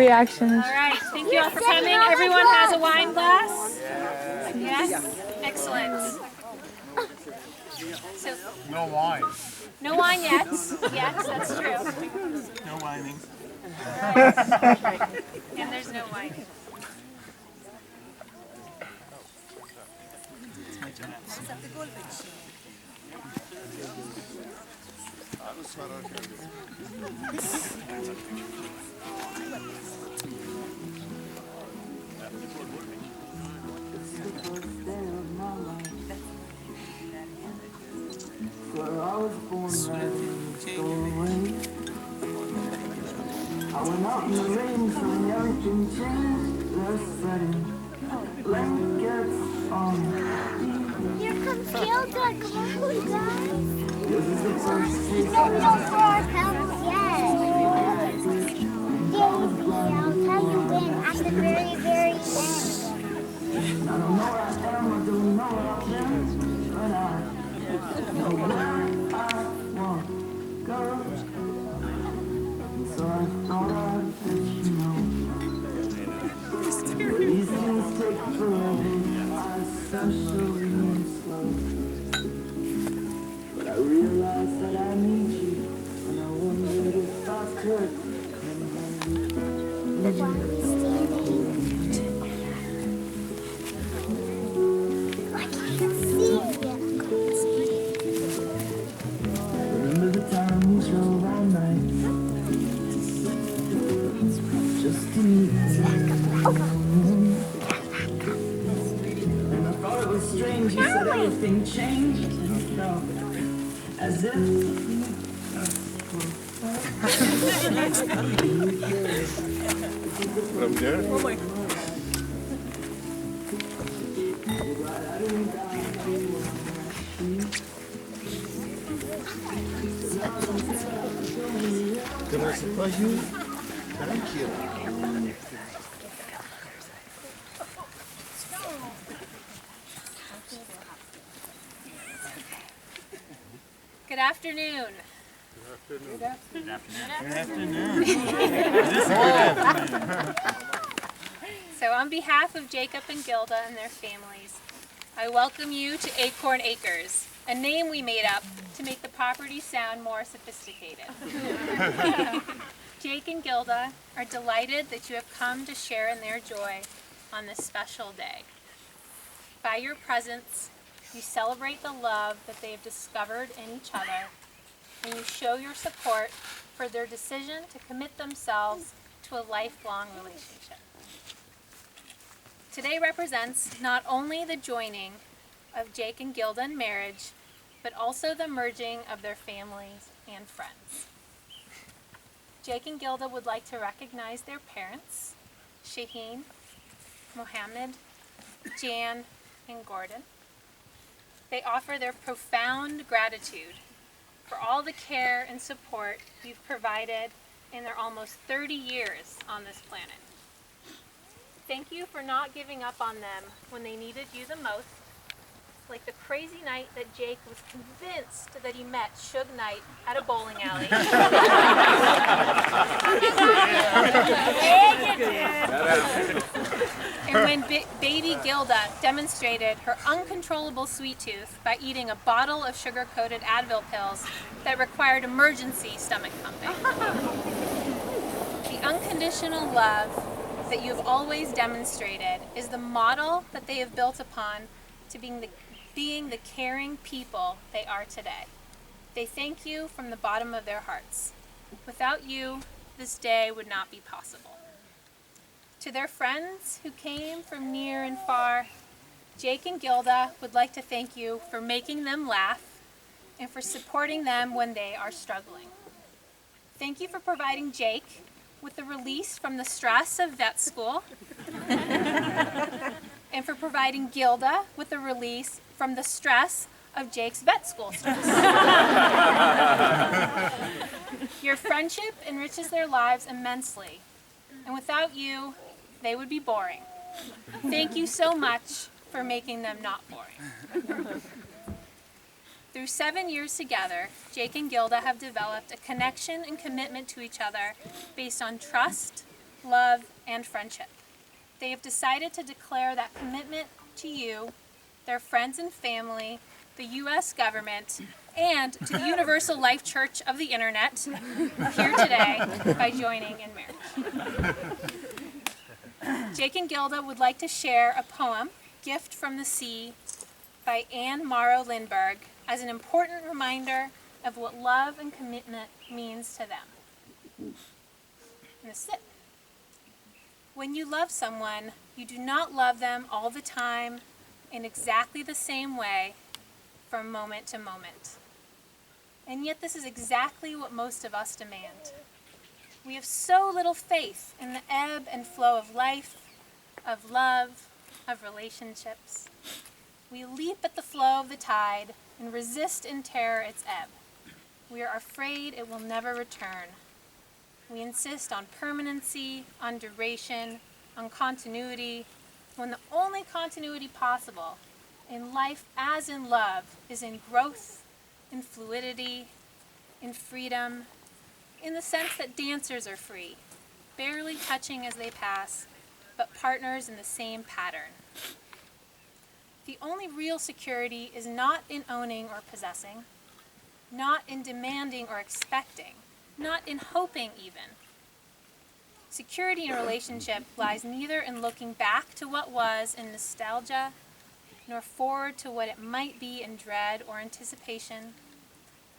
reaction. All right, thank you all for coming. Everyone has a wine glass? Yes? Excellent. So, No wine. no wine yet. Yes, that's true. No whining. And there's no wine. Where I was born right in the doorway. I went out in the rain, so everything changed. The setting, blankets on. Here comes Gilda. Come on, guys. This is the first taste No, we don't throw our pebbles yet. Baby, I'll tell you when at the very, very end. I don't know where I am, I don't know where I've been, but I know where I want to go. And so I thought I'd let you know. These things take forever, I especially slow. But I realized that I need you, and I wondered if I could come home. Why are we standing? I can't see you. Remember the time we drove all night just to meet and I thought it was strange, you said everything changed, and I felt as if From there? Oh my. Can I surprise you? Thank you. Good afternoon. Good afternoon. This is good afternoon. So on behalf of Jacob and Gilda and their families, I welcome you to Acorn Acres, a name we made up to make the property sound more sophisticated. Jake and Gilda are delighted that you have come to share in their joy on this special day. By your presence, you celebrate the love that they have discovered in each other, and you show your support for their decision to commit themselves to a lifelong relationship. Today represents not only the joining of Jake and Gilda in marriage, but also the merging of their families and friends. Jake and Gilda would like to recognize their parents, Shaheen, Mohammed, Jan, and Gordon. They offer their profound gratitude for all the care and support you've provided in their almost 30 years on this planet. Thank you for not giving up on them when they needed you the most, like the crazy night that Jake was convinced that he met Suge Knight at a bowling alley. And when baby Gilda demonstrated her uncontrollable sweet tooth by eating a bottle of sugar-coated Advil pills that required emergency stomach pumping. The unconditional love that you have always demonstrated is the model that they have built upon to being the caring people they are today. They thank you from the bottom of their hearts. Without you, this day would not be possible. To their friends who came from near and far, Jake and Gilda would like to thank you for making them laugh and for supporting them when they are struggling. Thank you for providing Jake with the release from the stress of vet school and for providing Gilda with the release from the stress of Jake's vet school stress. Your friendship enriches their lives immensely, and without you, they would be boring. Thank you so much for making them not boring. Through 7 years together, Jake and Gilda have developed a connection and commitment to each other based on trust, love, and friendship. They have decided to declare that commitment to you, their friends and family, the U.S. government, and to the Universal Life Church of the Internet here today by joining in marriage. Jake and Gilda would like to share a poem, Gift from the Sea, by Anne Morrow Lindbergh, as an important reminder of what love and commitment means to them. And this is it. When you love someone, you do not love them all the time in exactly the same way from moment to moment. And yet this is exactly what most of us demand. We have so little faith in the ebb and flow of life, of love, of relationships. We leap at the flow of the tide and resist in terror its ebb. We are afraid it will never return. We insist on permanency, on duration, on continuity, when the only continuity possible in life as in love is in growth, in fluidity, in freedom, in the sense that dancers are free, barely touching as they pass, but partners in the same pattern. The only real security is not in owning or possessing, not in demanding or expecting, not in hoping even. Security in a relationship lies neither in looking back to what was in nostalgia, nor forward to what it might be in dread or anticipation,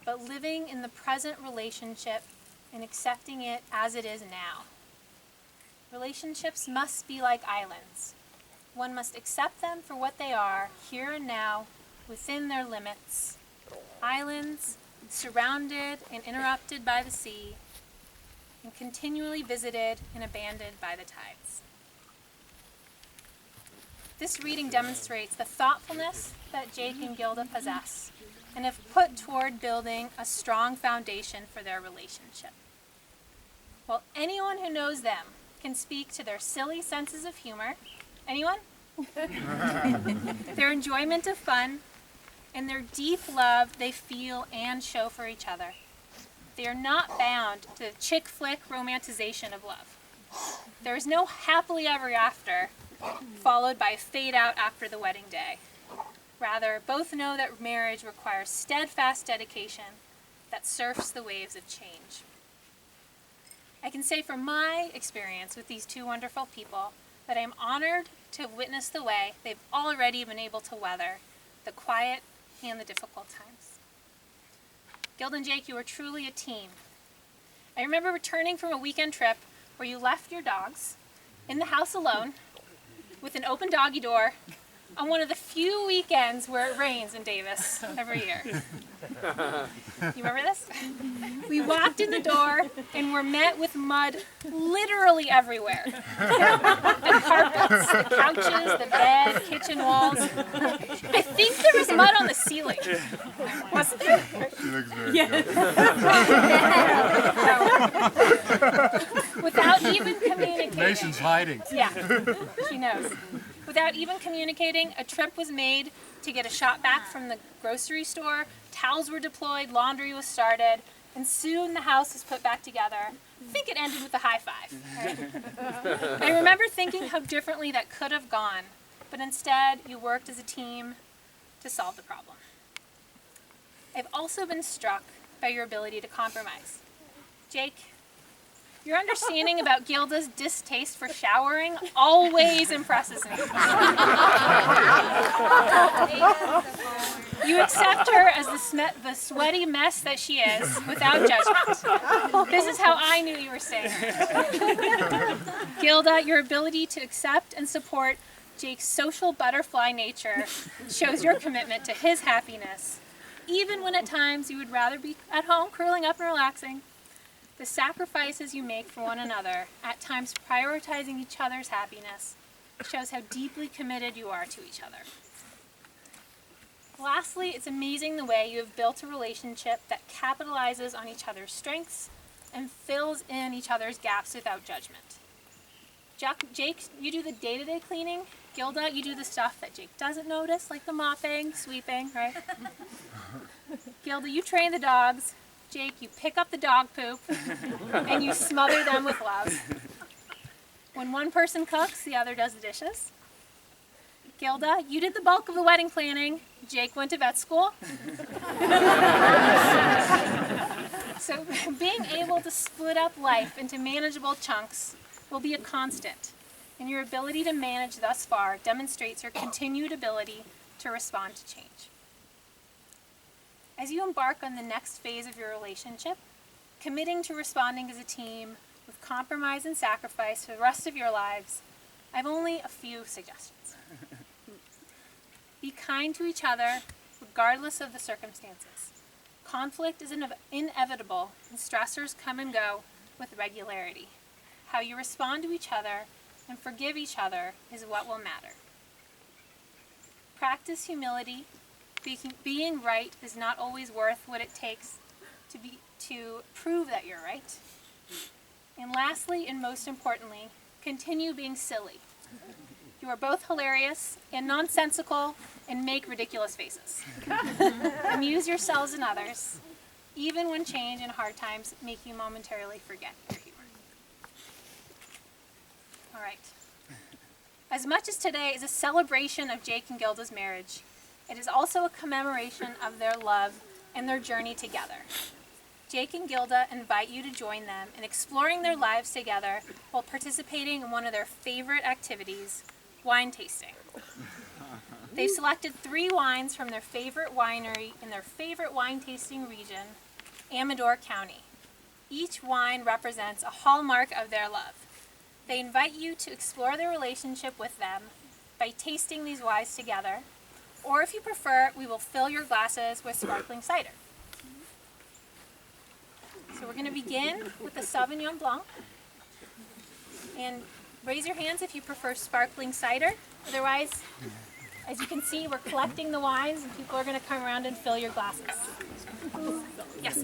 but living in the present relationship and accepting it as it is now. Relationships must be like islands. One must accept them for what they are, here and now, within their limits. Islands, surrounded and interrupted by the sea, and continually visited and abandoned by the tides. This reading demonstrates the thoughtfulness that Jake and Gilda possess and have put toward building a strong foundation for their relationship. While anyone who knows them can speak to their silly senses of humor, anyone? Their enjoyment of fun, and their deep love they feel and show for each other. They are not bound to the chick flick romanticization of love. There is no happily ever after followed by a fade out after the wedding day. Rather, both know that marriage requires steadfast dedication that surfs the waves of change. I can say from my experience with these two wonderful people that I am honored to have witnessed the way they've already been able to weather the quiet and the difficult times. Gilda and Jake, you are truly a team. I remember returning from a weekend trip where you left your dogs in the house alone with an open doggy door on one of the few weekends where it rains in Davis every year. You remember this? We walked in the door and were met with mud literally everywhere. The carpets, the couches, the bed, kitchen walls. I think there was mud on the ceiling. Wasn't there? She looks very good. Without even communicating. Nation's hiding. Yeah, she knows. Without even communicating, a trip was made to get a shot back from the grocery store, towels were deployed, laundry was started, and soon the house was put back together. I think it ended with a high five. Right? I remember thinking how differently that could have gone, but instead you worked as a team to solve the problem. I've also been struck by your ability to compromise. Jake, your understanding about Gilda's distaste for showering always impresses me. You accept her as the sweaty mess that she is without judgment. This is how I knew you were staying. Gilda, your ability to accept and support Jake's social butterfly nature shows your commitment to his happiness, even when at times you would rather be at home curling up and relaxing. The sacrifices you make for one another, at times prioritizing each other's happiness, shows how deeply committed you are to each other. Lastly, it's amazing the way you have built a relationship that capitalizes on each other's strengths and fills in each other's gaps without judgment. Jake, you do the day-to-day cleaning. Gilda, you do the stuff that Jake doesn't notice, like the mopping, sweeping, right? Gilda, you train the dogs. Jake, you pick up the dog poop and you smother them with love. When one person cooks, the other does the dishes. Gilda, you did the bulk of the wedding planning. Jake went to vet school. So being able to split up life into manageable chunks will be a constant, and your ability to manage thus far demonstrates your continued ability to respond to change. As you embark on the next phase of your relationship, committing to responding as a team with compromise and sacrifice for the rest of your lives, I have only a few suggestions. Be kind to each other regardless of the circumstances. Conflict is inevitable, and stressors come and go with regularity. How you respond to each other and forgive each other is what will matter. Practice humility. Being right is not always worth what it takes to prove that you're right. And lastly, and most importantly, continue being silly. You are both hilarious and nonsensical and make ridiculous faces. Amuse yourselves and others, even when change and hard times make you momentarily forget your humor. All right. As much as today is a celebration of Jake and Gilda's marriage, it is also a commemoration of their love and their journey together. Jake and Gilda invite you to join them in exploring their lives together while participating in one of their favorite activities, wine tasting. They've selected 3 wines from their favorite winery in their favorite wine tasting region, Amador County. Each wine represents a hallmark of their love. They invite you to explore their relationship with them by tasting these wines together, or if you prefer, we will fill your glasses with sparkling cider. So we're going to begin with the Sauvignon Blanc. And raise your hands if you prefer sparkling cider. Otherwise, as you can see, we're collecting the wines and people are going to come around and fill your glasses. Yes.